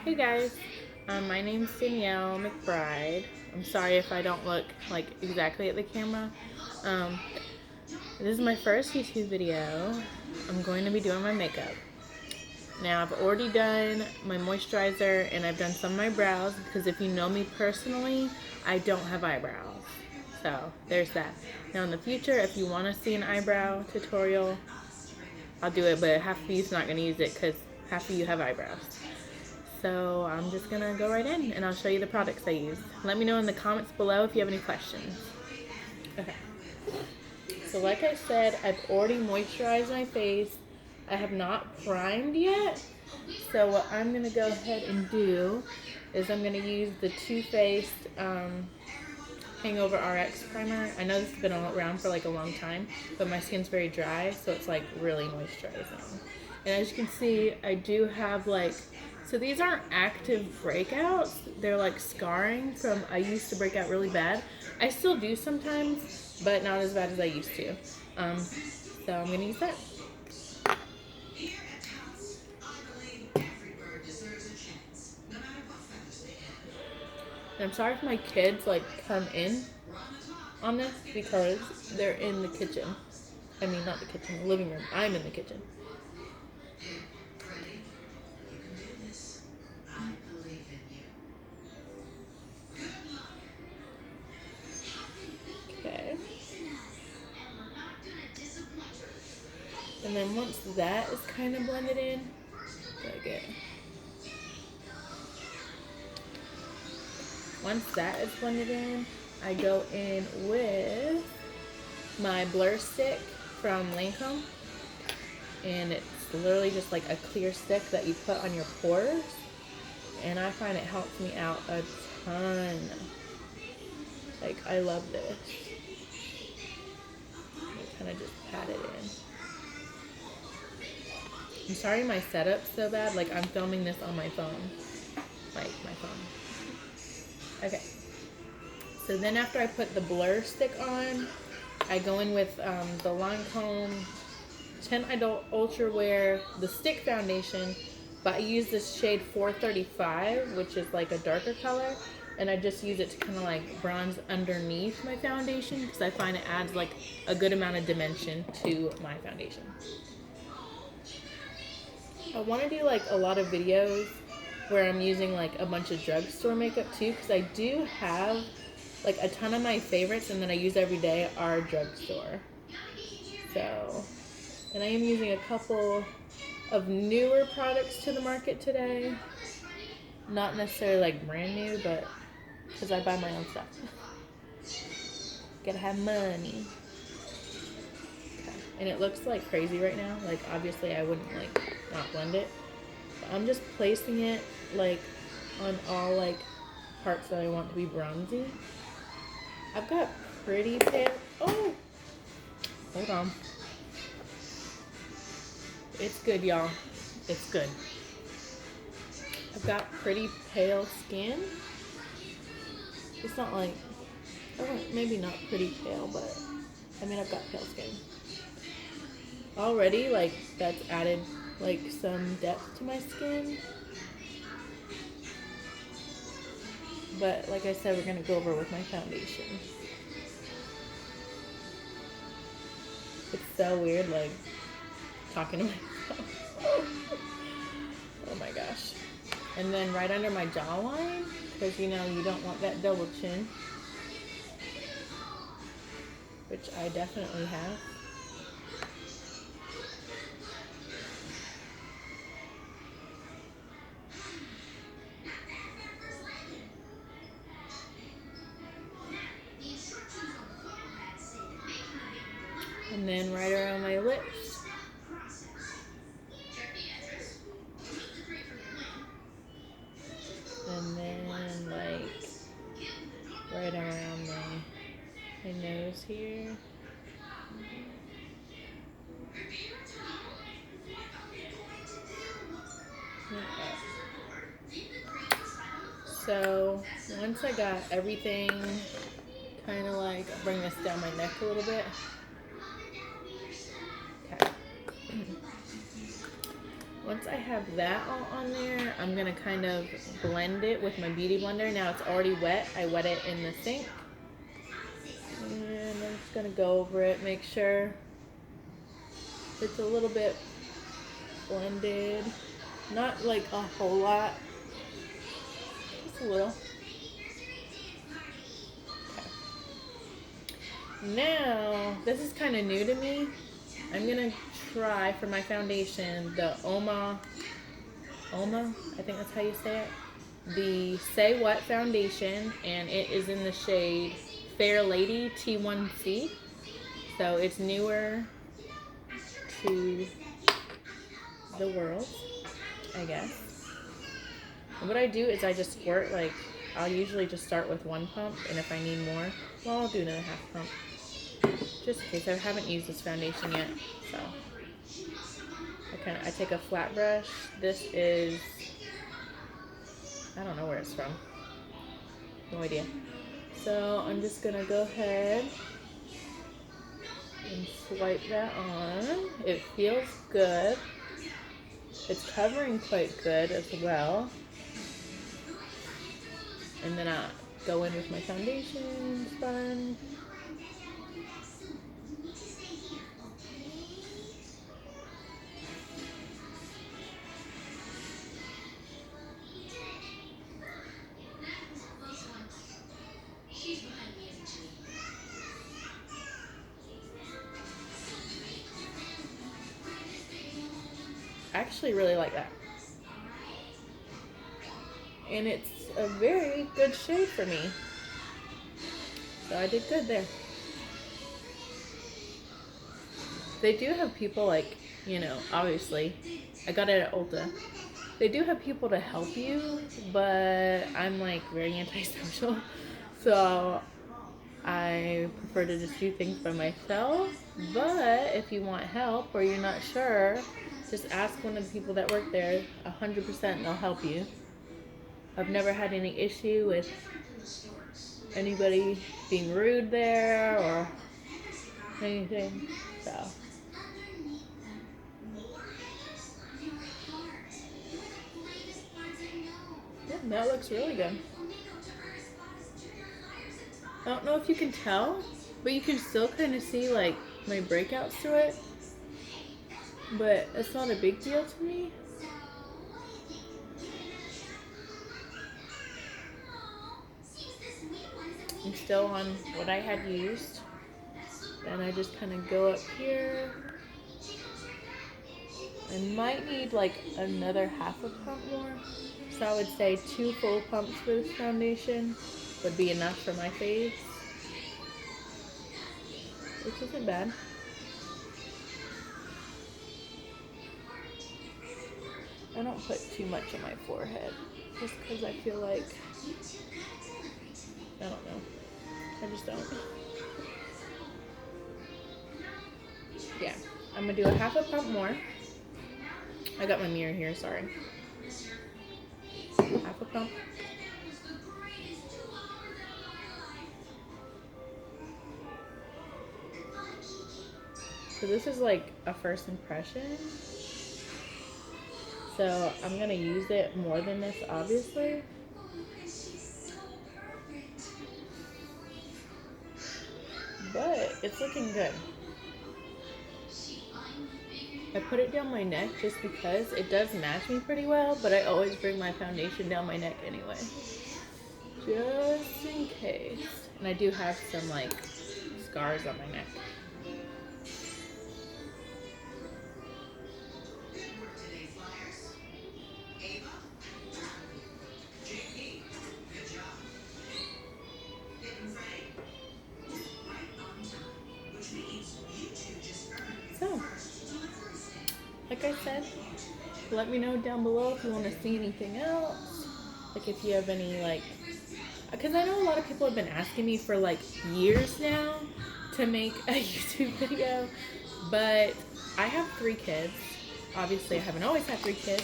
Hey guys, my name's Danielle McBride. I'm sorry if I don't look like exactly at the camera. Um, this is my first YouTube video. I'm going to be doing my makeup. Now I've already done my moisturizer and I've done some of my brows because if you know me personally, I don't have eyebrows. So there's that. Now in the future, if you want to see an eyebrow tutorial, I'll do it, but half of you's not going to use it because half of you have eyebrows. So I'm just gonna go right in and I'll show you the products I use. Let me know in the comments below if you have any questions. Okay. So like I said, I've already moisturized my face. I have not primed yet. So what I'm gonna go ahead and do is I'm gonna use the Too Faced Hangover RX primer. I know this has been around for like a long time, but my skin's very dry, so it's like really moisturizing. And as you can see, I do have like, so these aren't active breakouts. They're like scarring from, I used to break out really bad. I still do sometimes, but not as bad as I used to. So I'm gonna use that. And I'm sorry if my kids like come in on this because they're in the kitchen. I mean, not the kitchen, the living room. I'm in the kitchen. Okay. And then once that is kind of blended in, once that is blended in, I go in with my blur stick from Lancome. And it's literally just like a clear stick that you put on your pores. And I find it helps me out a ton. Like, I love this. I kind of just pat it in. I'm sorry my setup's so bad. Like, I'm filming this on my phone. Like, my phone. Okay. So then after I put the blur stick on, I go in with the Lancome 10 Adult Ultra Wear, the stick foundation, but I use this shade 435, which is like a darker color, and I just use it to kind of like bronze underneath my foundation because I find it adds like a good amount of dimension to my foundation. I want to do like a lot of videos where I'm using like a bunch of drugstore makeup too, because I do have like a ton of my favorites and that I use every day are drugstore. So, and I am using a couple of newer products to the market today. Not necessarily like brand new, but because I buy my own stuff. Gotta have money. Okay. And it looks like crazy right now. Like obviously I wouldn't like not blend it. But I'm just placing it like on all like parts that I want to be bronzy. I've got pretty pale. Oh! Hold on. It's good, y'all. It's good. I've got pretty pale skin. It's not like, oh, maybe not pretty pale, but I mean, I've got pale skin. Already, like, that's added, like, some depth to my skin. But, like I said, we're going to go over with my foundation. It's so weird, like, talking to myself. Oh my gosh. And then right under my jawline, because, you know, you don't want that double chin. Which I definitely have. And then right around my lips. And then like right around my nose here. So once I got everything kind of like, I'll bring this down my neck a little bit. Okay. Once I have that all on there, I'm gonna kind of blend it with my beauty blender. Now it's already wet. I wet it in the sink. And I'm just gonna go over it, make sure it's a little bit blended. Not like a whole lot, just a little. Okay. Now, this is kind of new to me. I'm gonna try for my foundation the Oma, I think that's how you say it. The Say What foundation, and it is in the shade Fair Lady T1C. So it's newer to the world, I guess. And what I do is I just squirt, like, I'll usually just start with 1 pump, and if I need more, well, I'll do another 1/2 pump. Just in case. I haven't used this foundation yet, so. I take a flat brush. This is, I don't know where it's from. No idea. So I'm just gonna go ahead and swipe that on. It feels good. It's covering quite good as well. And then I go in with my foundation sponge. I actually really like that. And it's a very good shade for me. So I did good there. They do have people like, you know, obviously, I got it at Ulta. They do have people to help you, but I'm like very antisocial. So I prefer to just do things by myself. But if you want help or you're not sure, just ask one of the people that work there. 100% they'll help you. I've never had any issue with anybody being rude there or anything. So yeah, that looks really good. I don't know if you can tell, but you can still kind of see like my breakouts through it. But it's not a big deal to me. I'm still on what I had used. And I just kind of go up here. I might need like another 1/2 pump more. So I would say 2 full pumps for this foundation would be enough for my face. Which isn't bad. I don't put too much on my forehead. Just because I feel like, I don't know. I just don't. Yeah, I'm gonna do a 1/2 pump more. I got my mirror here, sorry. 1/2 pump. So this is like a first impression. So I'm gonna use it more than this, obviously. But it's looking good. I put it down my neck just because it does match me pretty well, but I always bring my foundation down my neck anyway. Just in case. And I do have some like scars on my neck. So, like I said, let me know down below if you want to see anything else. Like if you have any like, because I know a lot of people have been asking me for like years now to make a YouTube video, but I have 3 kids. Obviously I haven't always had 3 kids,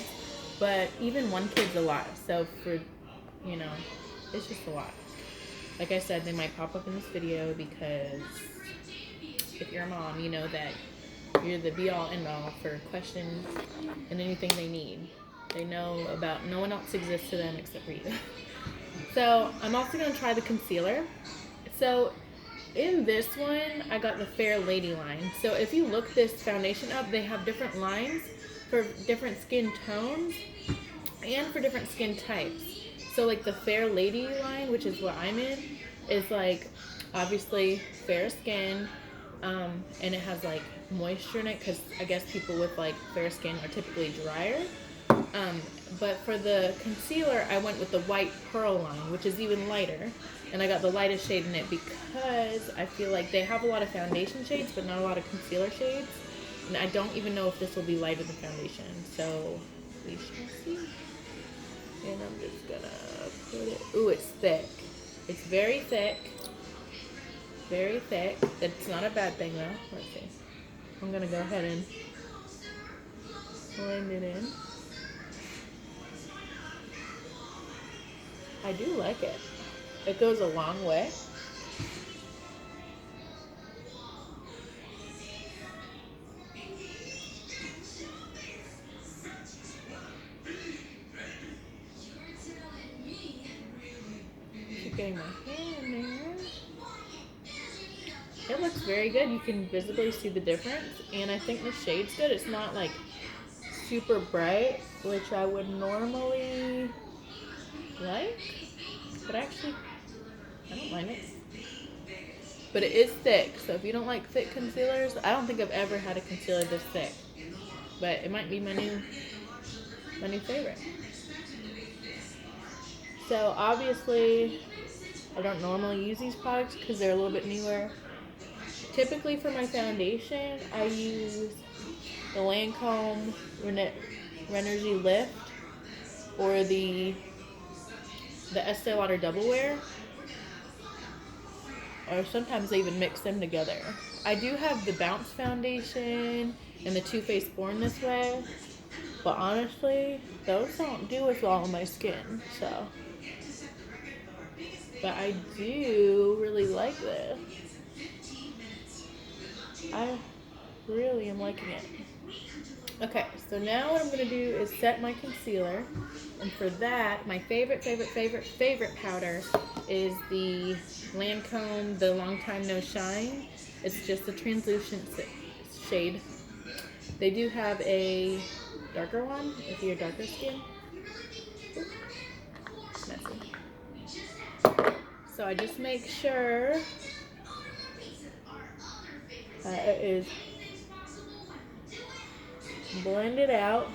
but even 1 kid's a lot. So for, you know, it's just a lot. Like I said, they might pop up in this video because if you're a mom, you know that You're the be-all, end-all for questions and anything they need. They know about, no one else exists to them except for you. So I'm also going to try the concealer. So in this one, I got the Fair Lady line. So if you look this foundation up, they have different lines for different skin tones and for different skin types. So like the Fair Lady line, which is what I'm in, is like obviously fair skin, and it has like moisture in it because I guess people with like fair skin are typically drier. But for the concealer, I went with the White Pearl line, which is even lighter. And I got the lightest shade in it because I feel like they have a lot of foundation shades, but not a lot of concealer shades. And I don't even know if this will be lighter than foundation. So we shall see. And I'm just gonna put it. Ooh, it's thick. It's very thick. Very thick. It's not a bad thing though. Let's see. I'm gonna go ahead and blend it in. I do like it. It goes a long way. Keep getting my hand in there. It looks very good. You can visibly see the difference, and I think the shade's good. It's not like super bright, which I would normally like, but actually I don't mind it. But it is thick, so if you don't like thick concealers, I don't think I've ever had a concealer this thick, but it might be my new favorite. So obviously I don't normally use these products because they're a little bit newer. Typically for my foundation, I use the Lancome Renergy Lift or the Estee Lauder Double Wear, or sometimes I even mix them together. I do have the Bounce foundation and the Too Faced Born This Way, but honestly, those don't do as well on my skin, so. But I do really like this. I really am liking it. Okay, so now what I'm going to do is set my concealer. And for that, my favorite powder is the Lancome, the Long Time No Shine. It's just a translucent shade. They do have a darker one if you're darker skin. Messy. So I just make sure it is blended out.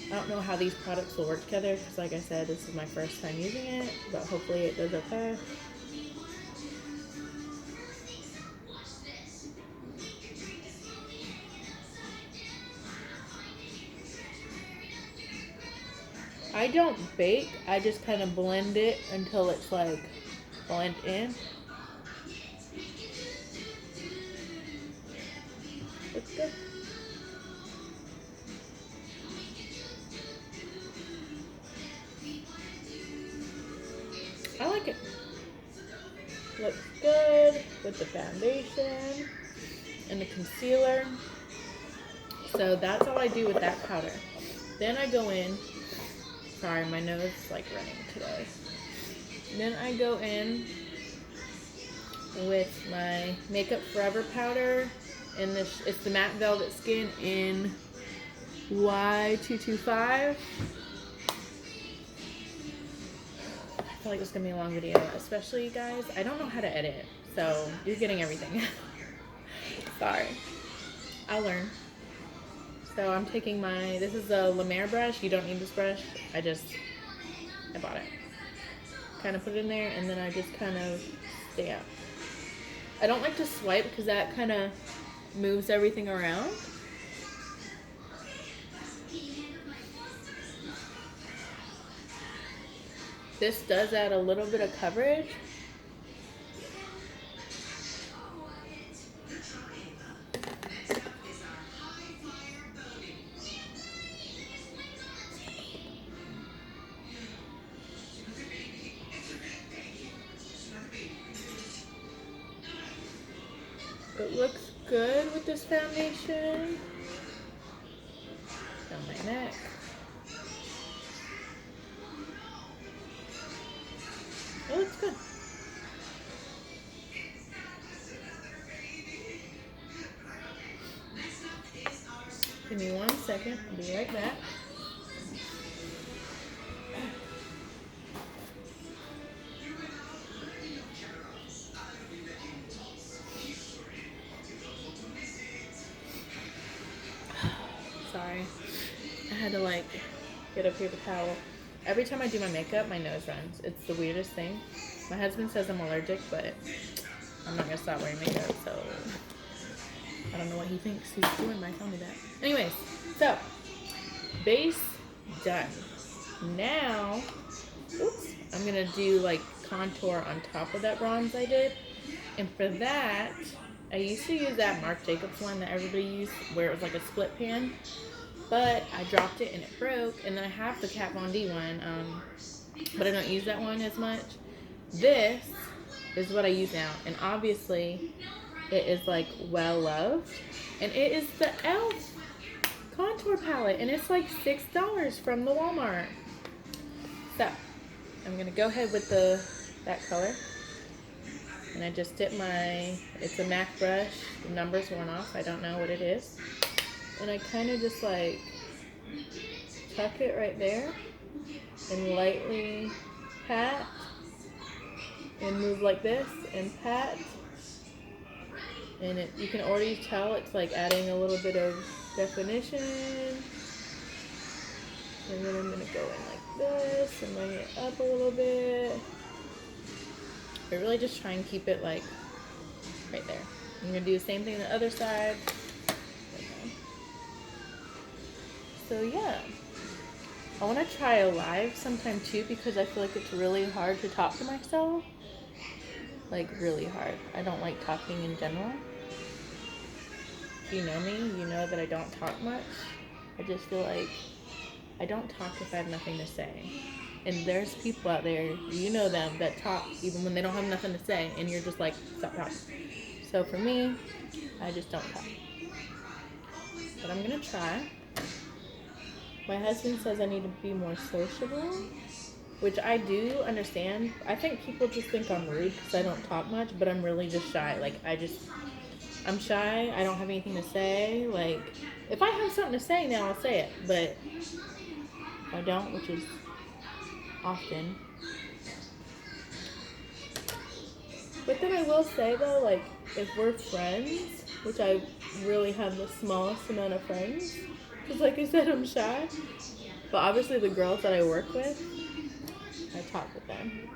I don't know how these products will work together because, like I said, this is my first time using it, but hopefully it does okay. I don't bake, I just kind of blend it until it's like blend in. Looks good. I like it. Looks good with the foundation and the concealer. So that's all I do with that powder. Then I go in, sorry, my nose is like running today. Then I go in with my Makeup Forever powder, and it's the Matte Velvet Skin in Y225. I feel like it's gonna be a long video, especially you guys. I don't know how to edit, so you're getting everything. Sorry. I'll learn. So I'm taking this is a La Mer brush. You don't need this brush. I bought it. Kind of put it in there, and then I just kind of stamp. I don't like to swipe because that kind of moves everything around. This does add a little bit of coverage. It looks good with this foundation. Down my neck. It looks good. Give me 1 second. I'll be right back. Sorry. I had to like get a paper towel. Every time I do my makeup, my nose runs. It's the weirdest thing. My husband says I'm allergic, but I'm not gonna stop wearing makeup, so I don't know what he thinks he's doing by telling me that. Anyways, so base done. Now, oops, I'm gonna do like contour on top of that bronze I did. And for that, I used to use that Marc Jacobs one that everybody used, where it was like a split pan. But I dropped it and it broke, and then I have the Kat Von D one, but I don't use that one as much. This is what I use now, and obviously it is like well loved, and it is the e.l.f. contour palette, and it's like $6 from the Walmart. So I'm gonna go ahead with that color, and I just dip it's a MAC brush. The number's worn off. I don't know what it is. And I kind of just like tuck it right there and lightly pat and move like this and pat. And you can already tell it's like adding a little bit of definition. And then I'm going to go in like this and bring it up a little bit. But really just try and keep it like right there. I'm going to do the same thing on the other side. So yeah, I want to try a live sometime too, because I feel like it's really hard to talk to myself. Like really hard. I don't like talking in general. If you know me, you know that I don't talk much. I just feel like I don't talk if I have nothing to say. And there's people out there, you know them, that talk even when they don't have nothing to say, and you're just like, stop talking. So for me, I just don't talk. But I'm gonna try. My husband says I need to be more sociable, which I do understand. I think people just think I'm rude because I don't talk much, but I'm really just shy. Like, I'm shy. I don't have anything to say. Like, if I have something to say now, I'll say it. But I don't, which is often. But then I will say, though, like, if we're friends, which I really have the smallest amount of friends, because like I said, I'm shy. But obviously the girls that I work with, I talk with them.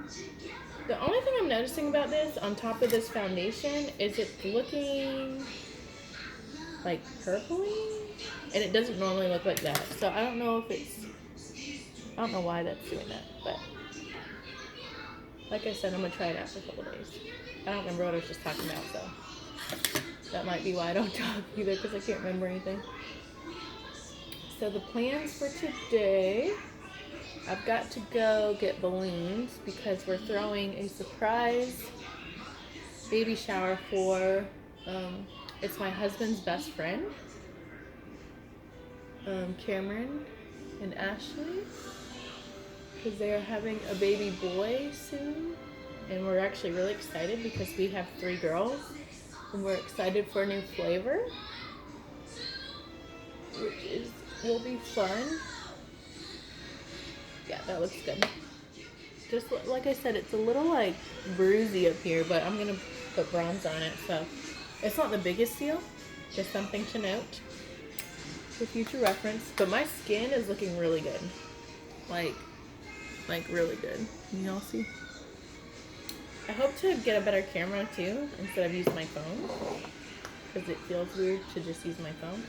The only thing I'm noticing about this, on top of this foundation, is it's looking like purpley. And it doesn't normally look like that. So I don't know why that's doing that. But like I said, I'm going to try it out for a couple days. I don't remember what I was just talking about, so that might be why I don't talk either, because I can't remember anything. So the plans for today, I've got to go get balloons because we're throwing a surprise baby shower for, it's my husband's best friend, Cameron and Ashley, because they are having a baby boy soon, and we're actually really excited because we have 3 girls, and we're excited for a new flavor, which will be fun. Yeah, that looks good. Just like I said, it's a little like bruisey up here, but I'm gonna put bronze on it, so it's not the biggest deal. Just something to note for future reference. But my skin is looking really good, like really good. Can y'all see? I hope to get a better camera too instead of using my phone, because it feels weird to just use my phone.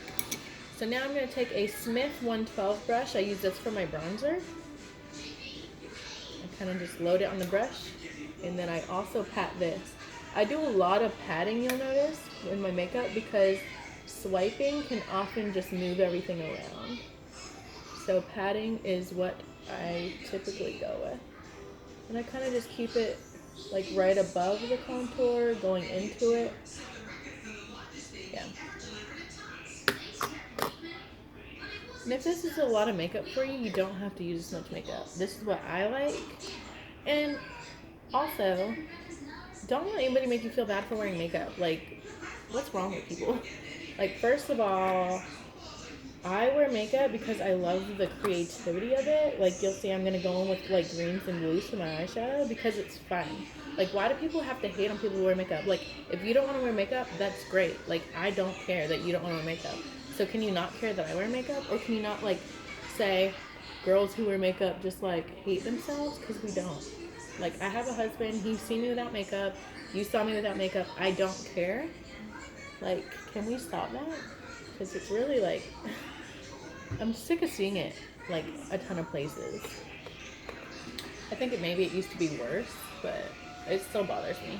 So now I'm going to take a Smith 112 brush. I use this for my bronzer. I kind of just load it on the brush, and then I also pat this. I do a lot of patting, you'll notice, in my makeup, because swiping can often just move everything around. So patting is what I typically go with. And I kind of just keep it like right above the contour, going into it. And if this is a lot of makeup for you, you don't have to use as much makeup. This is what I like. And also, don't let anybody make you feel bad for wearing makeup. Like, what's wrong with people? Like, first of all, I wear makeup because I love the creativity of it. Like, you'll see I'm going to go in with, like, greens and blues for my eyeshadow because it's fun. Like, why do people have to hate on people who wear makeup? Like, if you don't want to wear makeup, that's great. Like, I don't care that you don't want to wear makeup. So can you not care that I wear makeup? Or can you not, like, say girls who wear makeup just, like, hate themselves? Because we don't. Like, I have a husband. He's seen me without makeup. You saw me without makeup. I don't care. Like, can we stop that? Because it's really, like, I'm sick of seeing it, like, a ton of places. I think maybe it used to be worse, but it still bothers me.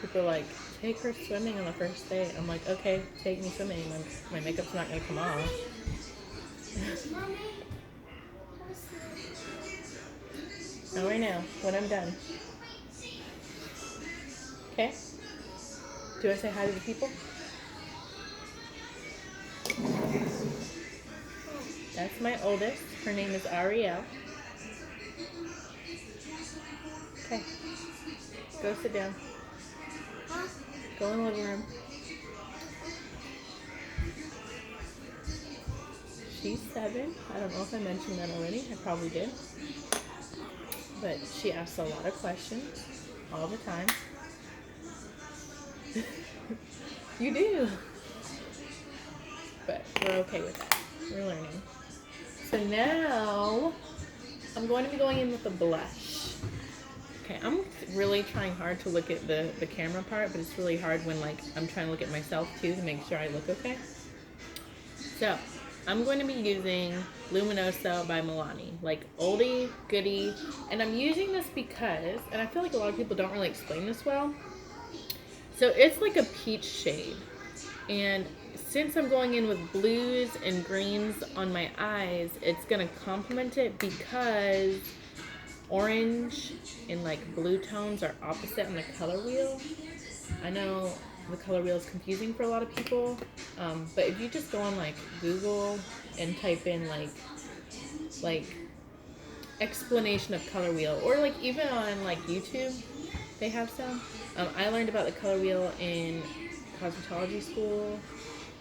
People are like, take her swimming on the first date. I'm like, okay, take me swimming. My makeup's not going to come off. Not right now, when I'm done. Okay? Do I say hi to the people? That's my oldest. Her name is Ariel. Okay. Go sit down. Go in the living room. She's 7. I don't know if I mentioned that already. I probably did. But she asks a lot of questions all the time. You do. But we're okay with that. We're learning. So now I'm going to be going in with a blush. Okay, I'm really trying hard to look at the camera part, but it's really hard when, like, I'm trying to look at myself too to make sure I look okay. So I'm going to be using Luminoso by Milani, like oldie goodie, and I'm using this because, and I feel like a lot of people don't really explain this well. So it's like a peach shade, and since I'm going in with blues and greens on my eyes, it's gonna complement it because orange and like blue tones are opposite on the color wheel. I know the color wheel is confusing for a lot of people, but if you just go on like Google and type in like explanation of color wheel, or like even on like YouTube, they have some. I learned about the color wheel in cosmetology school,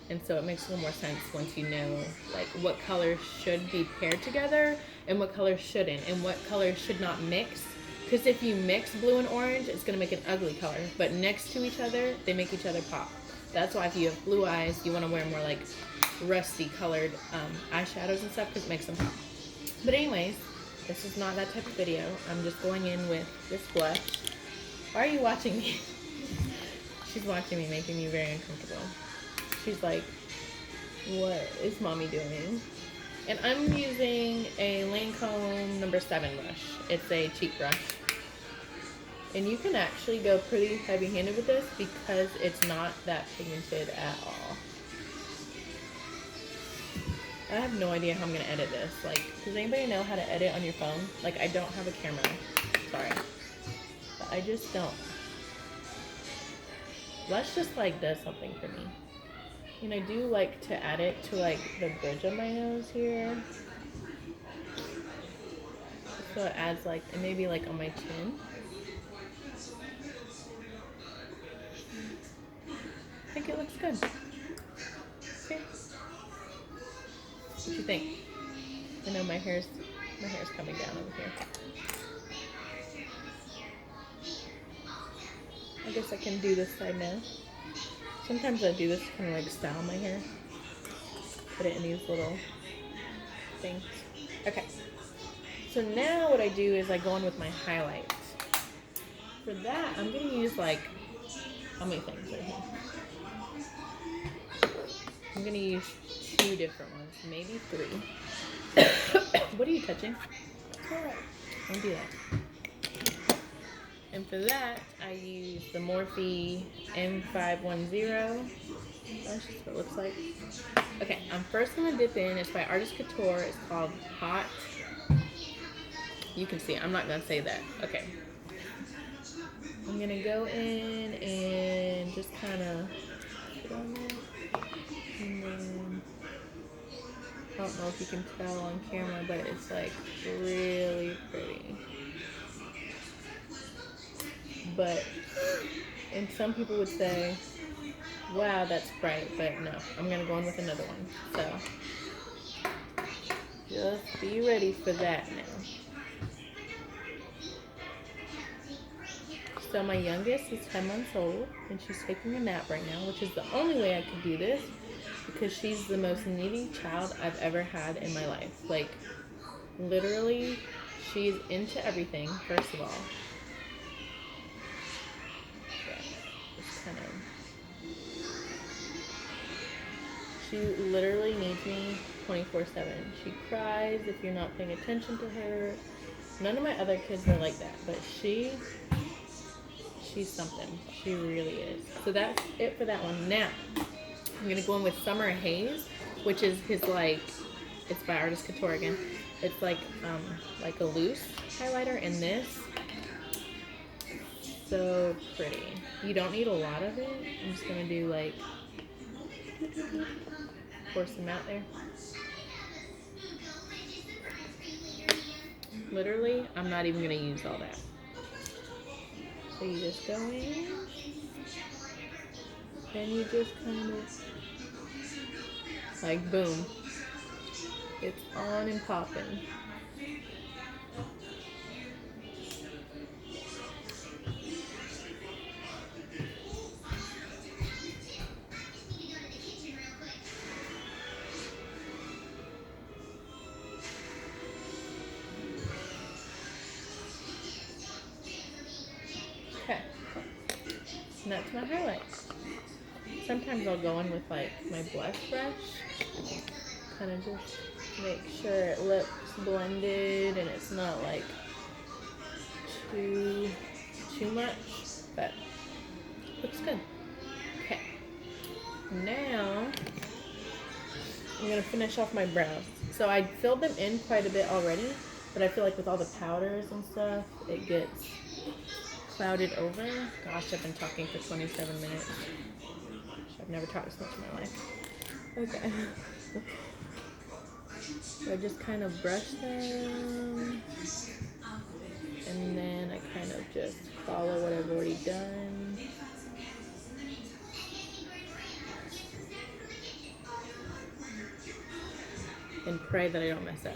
and so it makes a little more sense once you know like what colors should be paired together and what colors shouldn't, and what colors should not mix. Because if you mix blue and orange, it's going to make an ugly color. But next to each other, they make each other pop. That's why if you have blue eyes, you want to wear more like rusty colored eyeshadows and stuff because it makes them pop. But anyways, this is not that type of video. I'm just going in with this blush. Why are you watching me? She's watching me, making me very uncomfortable. She's like, what is mommy doing? And I'm using a Lancome number 7 brush. It's a cheek brush. And you can actually go pretty heavy-handed with this because it's not that pigmented at all. I have no idea how I'm going to edit this. Like, does anybody know how to edit on your phone? Like, I don't have a camera. Sorry. But I just don't. Blush just, like, does something for me. And I do like to add it to like the bridge of my nose here. So it adds like, and maybe like on my chin. I think it looks good. Okay. What do you think? I know my hair's coming down over here. I guess I can do this side now. Sometimes I do this to kind of like style my hair. Put it in these little things. Okay. So now what I do is I go in with my highlights. For that, I'm going to use like, how many things right here? I'm going to use 2 different ones, maybe 3. What are you touching? Don't do that. And for that, I use the Morphe M510. That's just what it looks like. Okay, I'm first going to dip in. It's by Artist Couture. It's called Hot. You can see it. I'm not going to say that. Okay. I'm going to go in and just kind of put on there. And then don't know if you can tell on camera, but it's like really pretty. But, and some people would say, wow, that's bright, but no, I'm gonna go in with another one. So, just be ready for that now. So my youngest is 10 months old, and she's taking a nap right now, which is the only way I could do this, because she's the most needy child I've ever had in my life. Like, literally, she's into everything, first of all. She literally needs me 24/7. She cries if you're not paying attention to her. None of my other kids are like that, but she's something. She really is. So that's it for that one. Now, I'm going to go in with Summer Haze, which is his, like, it's by Artist Couture again. It's like a loose highlighter, and this, so pretty. You don't need a lot of it. I'm just going to do, like, pour some out there. Literally, I'm not even going to use all that. So you just go in, and you just kind of, like, boom. It's on and popping. Okay, and that's my highlights. Sometimes I'll go in with, like, my blush brush, kind of just make sure it looks blended and it's not, like, too much, but looks good. Okay, now I'm gonna finish off my brows. So I filled them in quite a bit already, but I feel like with all the powders and stuff, it gets clouded over. Gosh, I've been talking for 27 minutes. I've never talked this much in my life. Okay. So I just kind of brush them, and then I kind of just follow what I've already done. And pray that I don't mess up.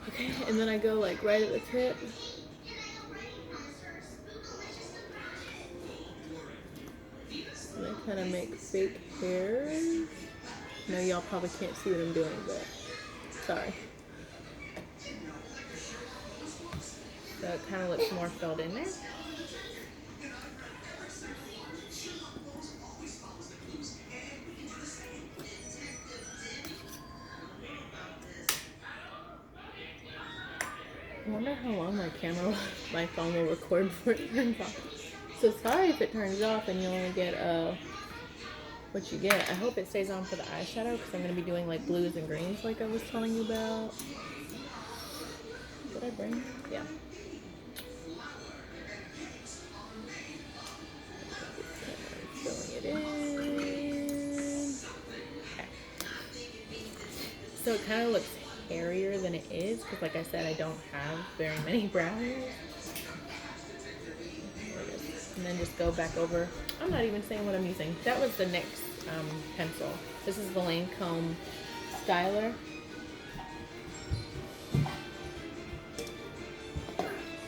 Okay, and then I go, like, right at the tip. And I kind of make fake hairs. I know y'all probably can't see what I'm doing, but sorry. So it kind of looks more filled in there. I wonder how long my phone will record before it turns off. So sorry if it turns off and you only get what you get. I hope it stays on for the eyeshadow, because I'm going to be doing, like, blues and greens like I was telling you about. Did I bring? Yeah. Filling it in. Okay. So it kind of looks hairier than it is, because, like I said, I don't have very many brow hairs. And then just go back over. I'm not even saying what I'm using. That was the NYX pencil. This is the Lancome Styler.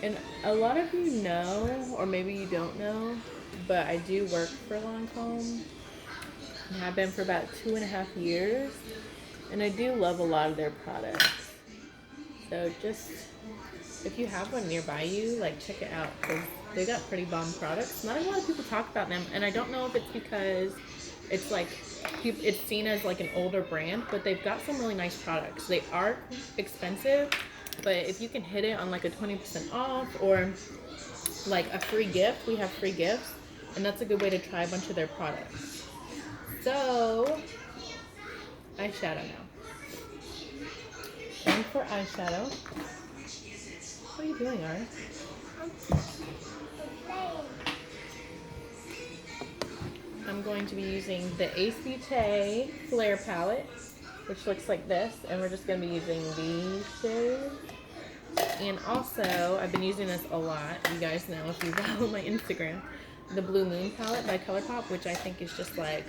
And a lot of you know, or maybe you don't know, but I do work for Lancome. And I've been for about 2.5 years. And I do love a lot of their products. So just, if you have one nearby you, like, check it out, because they got pretty bomb products. Not a lot of people talk about them, and I don't know if it's because it's, like, it's seen as, like, an older brand, but they've got some really nice products. They are expensive, but if you can hit it on, like, a 20% off or, like, a free gift, we have free gifts. And that's a good way to try a bunch of their products. So, eyeshadow now. And for eyeshadow, what are you doing, Ari? I'm going to be using the Ace Beauté Flare Palette, which looks like this, and we're just going to be using these shades. And also, I've been using this a lot, you guys know if you follow my Instagram, the Blue Moon palette by ColourPop, which I think is just like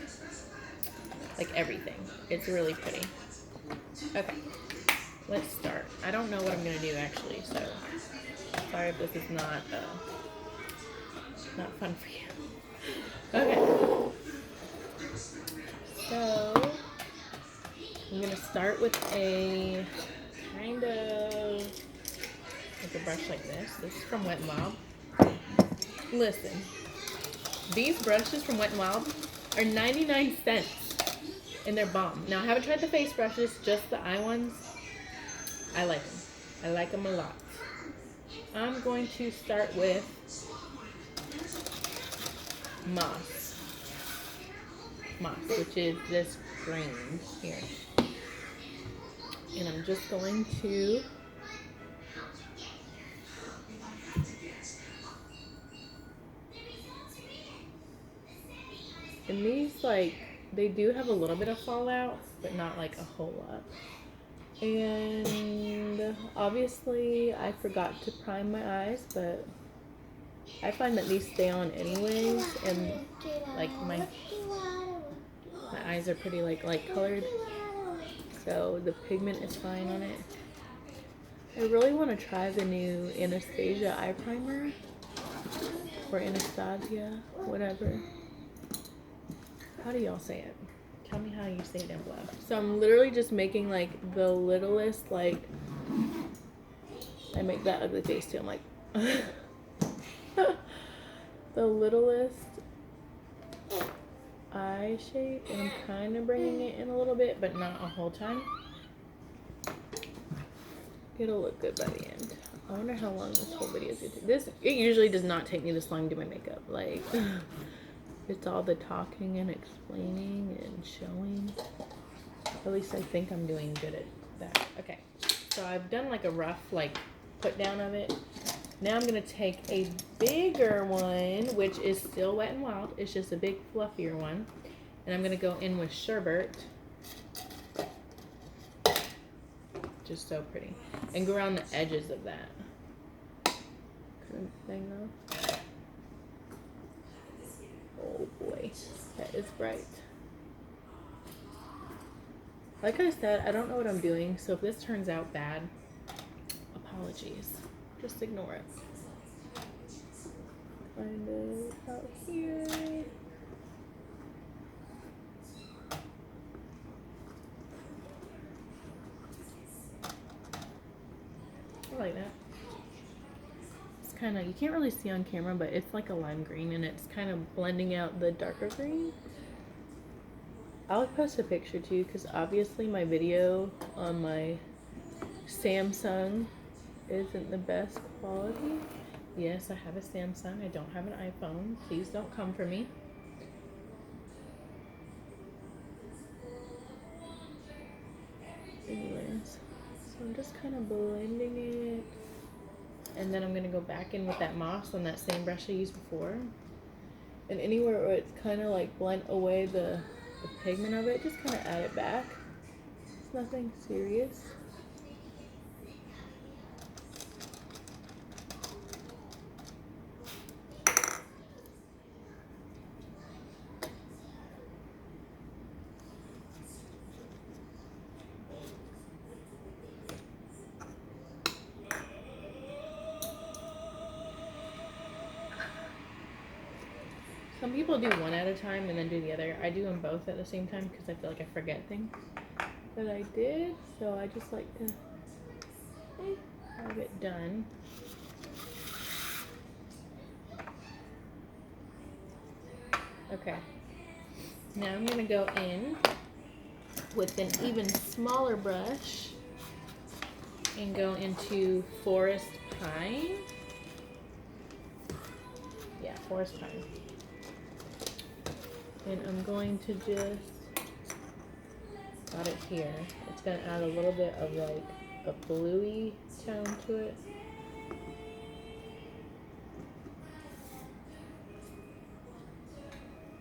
everything. It's really pretty. Okay, let's start. I don't know what I'm going to do actually, so sorry if this is not fun for you. Okay, so I'm going to start with a kind of like a brush like this. This is from Wet n Wild. Listen, these brushes from Wet n Wild are 99 cents and they're bomb. Now I haven't tried the face brushes, just the eye ones. I like them. I like them a lot. I'm going to start with Moss, which is this green here. And I'm just going to and these, like, they do have a little bit of fallout, but not like a whole lot. And obviously I forgot to prime my eyes, but I find that these stay on anyways, and like my eyes are pretty like light colored, so the pigment is fine on it. I really want to try the new Anastasia eye primer, or Anastasia, whatever. How do y'all say it? Tell me how you say it down below. So I'm literally just making like the littlest, like, I make that ugly face too. I'm like, the littlest eye shape, and I'm kind of bringing it in a little bit, but not a whole time. It'll look good by the end. I wonder how long this whole video is gonna take. It usually does not take me this long to do my makeup. Like, it's all the talking and explaining and showing. At least I think I'm doing good at that. Okay, so I've done like a rough like put down of it. Now I'm gonna take a bigger one, which is still Wet n Wild. It's just a big fluffier one. And I'm gonna go in with Sherbet. Just so pretty. And go around the edges of that kind of thing though. Oh boy, that is bright. Like I said, I don't know what I'm doing, so if this turns out bad, apologies. Just ignore it. Kind of out here. I like that. It's kind of, you can't really see on camera, but it's like a lime green, and it's kind of blending out the darker green. I'll post a picture too, because obviously my video on my Samsung isn't the best quality. Yes, I have a Samsung. I don't have an iPhone. Please don't come for me. Anyways, so I'm just kind of blending it. And then I'm going to go back in with that Moss on that same brush I used before. And anywhere where it's kind of like blent away the pigment of it, just kind of add it back. It's nothing serious. Some people do one at a time and then do the other. I do them both at the same time because I feel like I forget things that I did. So I just like to have it done. Okay. Now I'm going to go in with an even smaller brush and go into Forest Pine. Yeah, Forest Pine. And I'm going to just got it here. It's gonna add a little bit of like a bluey tone to it.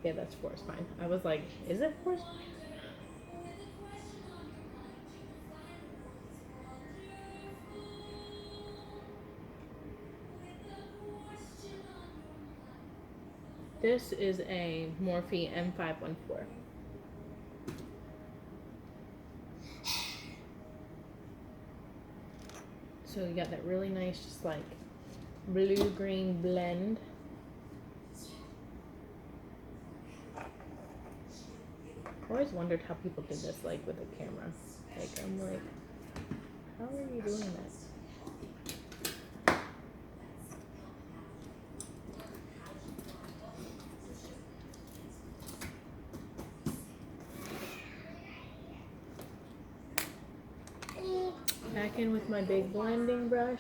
Yeah, that's forest pine. I was like, is it forest pine? This is a Morphe M514. So you got that really nice, just like blue-green blend. I always wondered how people did this, like with a camera. Like, I'm like, how are you doing that? Back in with my big blending brush.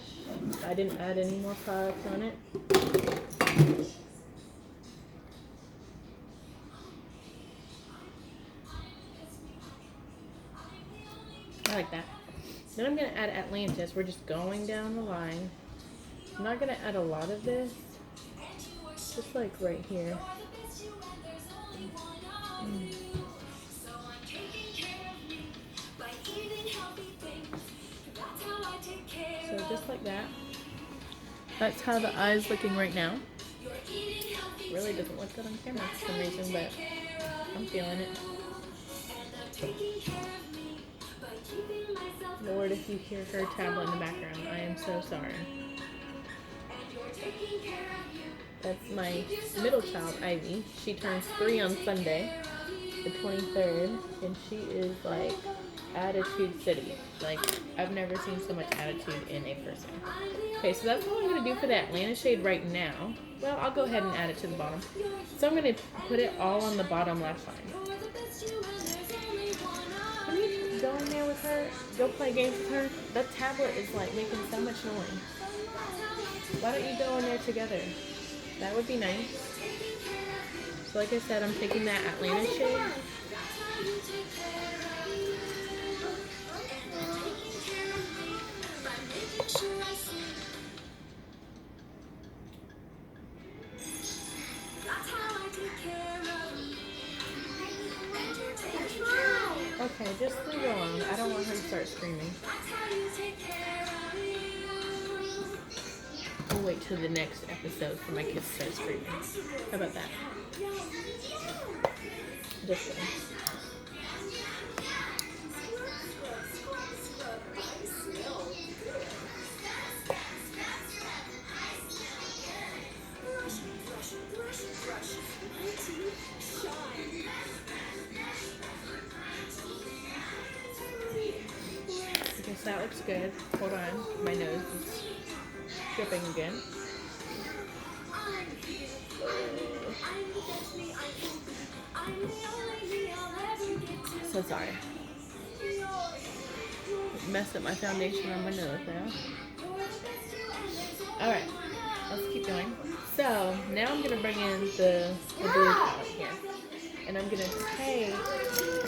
I didn't add any more products on it. I like that. Then I'm going to add Atlantis. We're just going down the line. I'm not going to add a lot of this. Just like right here. So just like that. That's how the eye's looking right now. Really doesn't look good on camera for some reason, but I'm feeling it. Lord, if you hear her tablet in the background, I am so sorry. That's my middle child, Ivy. She turns 3 on Sunday, the 23rd, and she is like attitude city. Like, I've never seen so much attitude in a person. Okay, so that's what I'm going to do for the Atlanta shade right now. Well, I'll go ahead and add it to the bottom. So I'm going to put it all on the bottom left line. Can you go in there with her? Go play games with her? That tablet is like making so much noise. Why don't you go in there together? That would be nice. So like I said, I'm taking that Atlanta shade. Okay, just leave her alone. I don't want her to start screaming. We'll wait till the next episode for my kids to start screaming. How about that? Just kidding. I guess that looks good. Hold on, my nose is dripping again. So sorry. Messed up my foundation on my nose now. Alright, let's keep going. So now I'm going to bring in the blue palette here. And I'm going to take